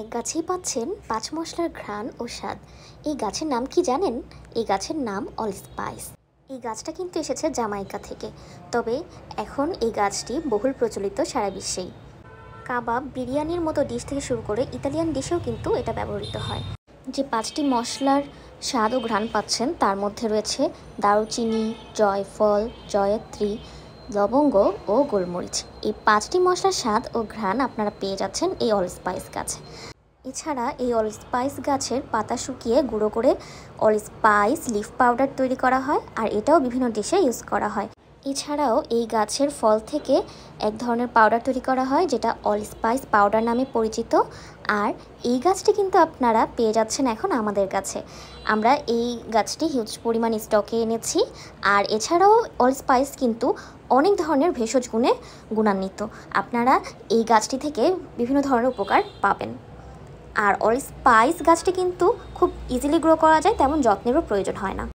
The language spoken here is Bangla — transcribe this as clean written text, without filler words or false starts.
এক গাছেই পাচ্ছেন ৫ মশলার ঘ্রাণ ও স্বাদ। এই গাছের নাম কি জানেন? এই গাছের নাম অলস্পাইস। এই গাছটা কিন্তু এসেছে জামাইকা থেকে, তবে এখন এই গাছটি বহুল প্রচলিত সারা বিশ্বেই। কাবাব, বিরিয়ানির মতো ডিশ থেকে শুরু করে ইতালিয়ান ডিশেও কিন্তু এটা ব্যবহৃত হয়। যে ৫টি মশলার স্বাদ ও ঘ্রাণ পাচ্ছেন তার মধ্যে রয়েছে দারুচিনি, জয়ফল, জয়ত্রী, লবঙ্গ ও গোলমরিচ। এই ৫টি মশলার স্বাদ ও ঘ্রাণ আপনারা পেয়ে যাচ্ছেন এই অলস্পাইস গাছে। এছাড়া এই অলস্পাইস গাছের পাতা শুকিয়ে গুঁড়ো করে অলস্পাইস লিফ পাউডার তৈরি করা হয়, আর এটাও বিভিন্ন ডিশে ইউজ করা হয়। এছাড়াও এই গাছের ফল থেকে এক ধরনের পাউডার তৈরি করা হয় যেটা অলস্পাইস পাউডার নামে পরিচিত। আর এই গাছটি কিন্তু আপনারা পেয়ে যাচ্ছেন এখন আমাদের কাছে। আমরা এই গাছটি হিউজ পরিমাণ স্টকে এনেছি। আর এছাড়াও অলস্পাইস কিন্তু অনেক ধরনের ভেষজ গুণে গুণান্বিত। আপনারা এই গাছটি থেকে বিভিন্ন ধরনের উপকার পাবেন। আর অলস্পাইস গাছটি কিন্তু খুব ইজিলি গ্রো করা যায়, তেমন যত্নেরও প্রয়োজন হয় না।